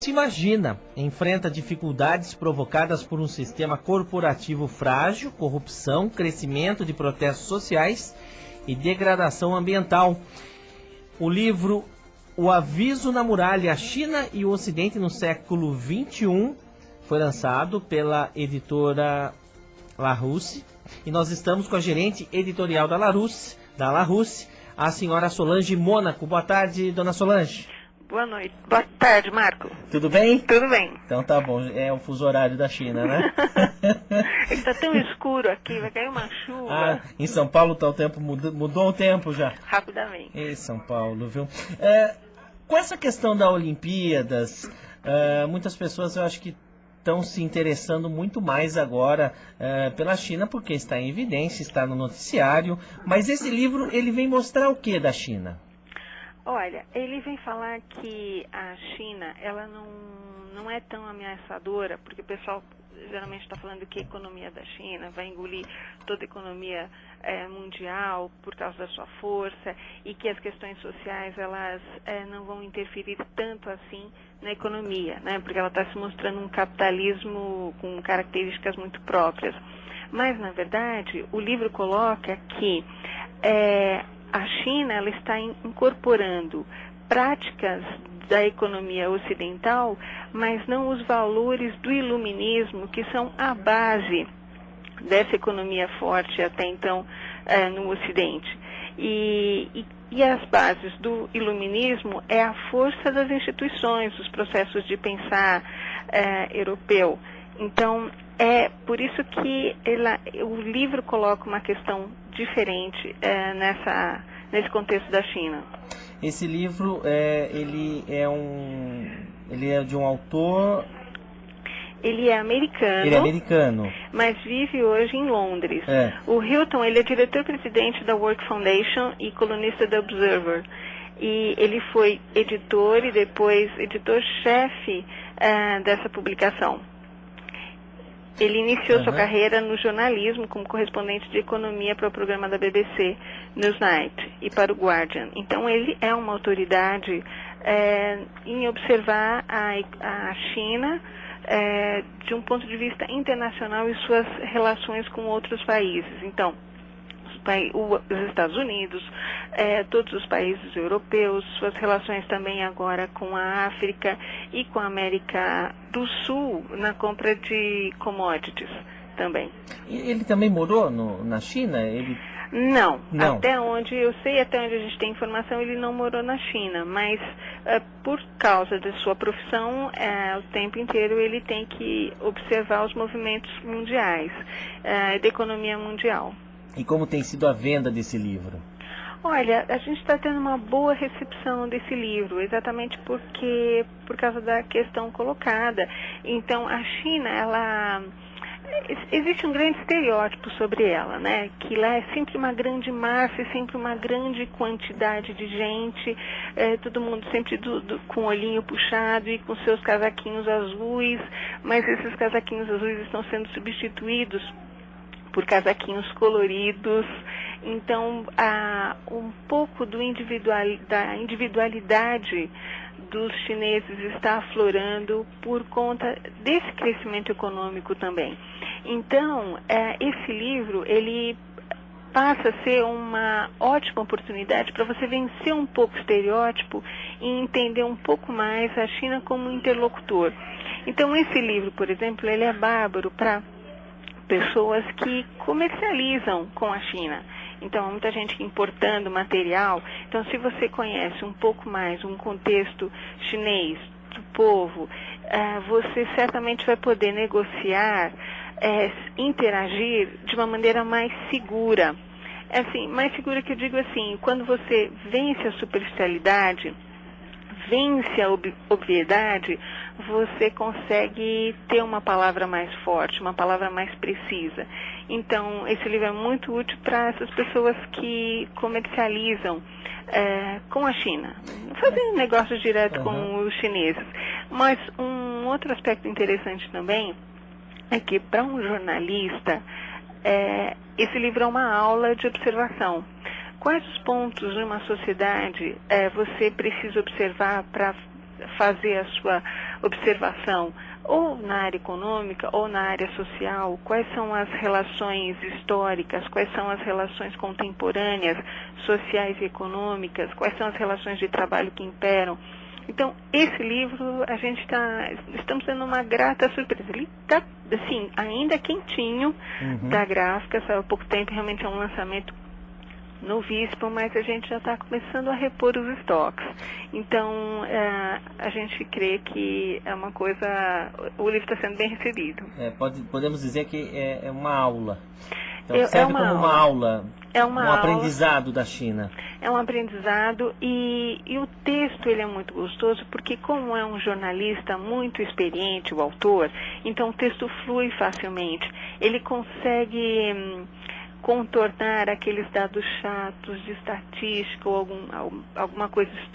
Se imagina, enfrenta dificuldades provocadas por um sistema corporativo frágil, corrupção, crescimento de protestos sociais e degradação ambiental. O livro O Aviso na Muralha, a China e o Ocidente no século XXI foi lançado pela editora Larousse e nós estamos com a gerente editorial da Larousse, a senhora Solange Mônaco. Boa tarde, dona Solange. Boa noite. Boa tarde, Marco. Tudo bem? Tudo bem. Então tá bom, é o fuso horário da China, né? Está tão escuro aqui, vai cair uma chuva. Ah, em São Paulo tá o tempo, mudou o tempo já. Rapidamente. Em São Paulo, viu? Com essa questão da Olimpíadas, muitas pessoas eu acho que estão se interessando muito mais agora pela China, porque está em evidência, está no noticiário. Mas esse livro, ele vem mostrar o que da China? Olha, ele vem falar que a China, ela não é tão ameaçadora, porque o pessoal geralmente está falando que a economia da China vai engolir toda a economia mundial por causa da sua força e que as questões sociais elas não vão interferir tanto assim na economia, né? Porque ela está se mostrando um capitalismo com características muito próprias. Mas, na verdade, o livro coloca que a China ela está incorporando práticas da economia ocidental, mas não os valores do iluminismo, que são a base dessa economia forte até então no Ocidente. E as bases do iluminismo é a força das instituições, dos processos de pensar europeu. Então, é por isso que o livro coloca uma questão diferente nesse contexto da China. Esse livro, ele é de um autor... Ele é americano. Ele é americano. Mas vive hoje em Londres. O Hilton, ele é diretor-presidente da Work Foundation e colunista da Observer. E ele foi editor e depois editor-chefe dessa publicação. Ele iniciou sua carreira no jornalismo como correspondente de economia para o programa da BBC Newsnight e para o Guardian. Então ele é uma autoridade em observar a China de um ponto de vista internacional e suas relações com outros países. Então, os Estados Unidos, todos os países europeus, suas relações também agora com a África e com a América do Sul na compra de commodities também. E ele também morou na China? Não. Até onde eu sei, até onde a gente tem informação, ele não morou na China, mas por causa de sua profissão, o tempo inteiro ele tem que observar os movimentos mundiais, da economia mundial. E como tem sido a venda desse livro? Olha, a gente está tendo uma boa recepção desse livro, exatamente por causa da questão colocada. Então, a China, existe um grande estereótipo sobre ela, né? Que lá é sempre uma grande massa, sempre uma grande quantidade de gente, todo mundo sempre com o olhinho puxado e com seus casaquinhos azuis, mas esses casaquinhos azuis estão sendo substituídos por casaquinhos coloridos. Então, um pouco da individualidade dos chineses está aflorando por conta desse crescimento econômico também. Então, esse livro, ele passa a ser uma ótima oportunidade para você vencer um pouco o estereótipo e entender um pouco mais a China como interlocutor. Então, esse livro, por exemplo, ele é bárbaro para pessoas que comercializam com a China. Então, há muita gente importando material. Então, se você conhece um pouco mais um contexto chinês, do povo, você certamente vai poder negociar, interagir de uma maneira mais segura. Mais segura que eu digo assim, quando você vence a superficialidade, vence a obviedade, você consegue ter uma palavra mais forte, uma palavra mais precisa. Então, esse livro é muito útil para essas pessoas que comercializam com a China, fazendo negócios direto com os chineses. Mas um outro aspecto interessante também é que, para um jornalista, esse livro é uma aula de observação. Quais os pontos de uma sociedade você precisa observar para fazer a sua observação, ou na área econômica ou na área social, quais são as relações históricas, quais são as relações contemporâneas, sociais e econômicas, quais são as relações de trabalho que imperam. Então, esse livro, estamos tendo uma grata surpresa. Ele está, assim, ainda quentinho da Gráfica, saiu há pouco tempo, realmente é um lançamento novíssimo, mas a gente já está começando a repor os estoques. Então, a gente crê que é uma coisa... O livro está sendo bem recebido. Podemos dizer que é uma aula. Então, É serve uma como uma aula, um aula. aprendizado da China. É um aprendizado e o texto ele é muito gostoso porque como é um jornalista muito experiente, o autor, então o texto flui facilmente. Ele consegue contornar aqueles dados chatos de estatística ou alguma coisa histórica